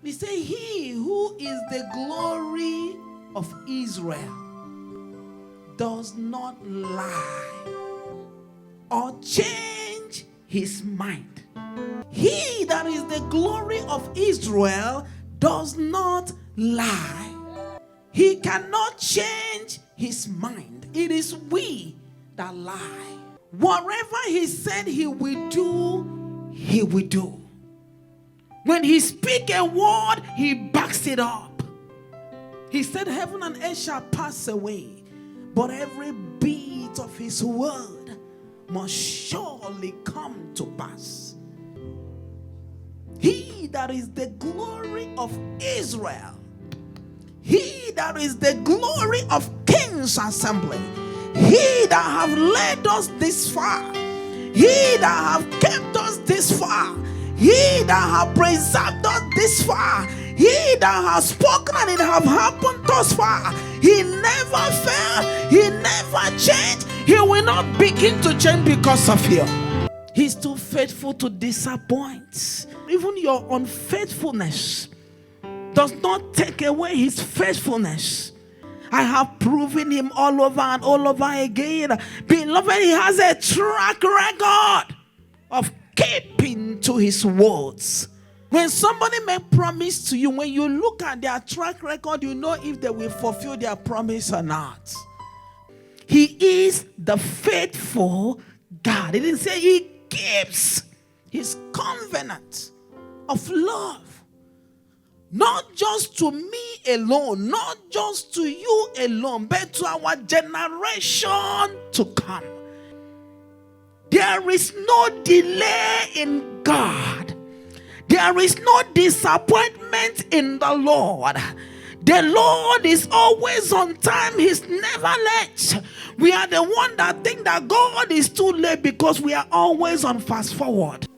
We say, he who is the glory of Israel does not lie or change his mind. He that is the glory of Israel does not lie. He cannot change his mind. It is we that lie. Whatever he said he will do, he will do. When he speaks a word, he backs it up. He said, heaven and earth shall pass away, but every bit of his word must surely come to pass. He that is the glory of Israel, he that is the glory of King's Assembly, he that have led us this far, he that have kept us this far, he that have preserved us this far, he that has spoken and it have happened thus far, he never failed, he never changed, he will not begin to change because of you. He's too faithful to disappoint. Even your unfaithfulness does not take away his faithfulness. I have proven him all over and all over again. Beloved, he has a track record of keeping to his words. When somebody make promise to you, when you look at their track record, you know if they will fulfill their promise or not. He is the faithful God. He didn't say he keeps his covenant of love. Not just to me alone, not just to you alone, but to our generation to come. There is no delay in God. There is no disappointment in the Lord. The Lord is always on time. He's never late. We are the one that think that God is too late because we are always on fast forward.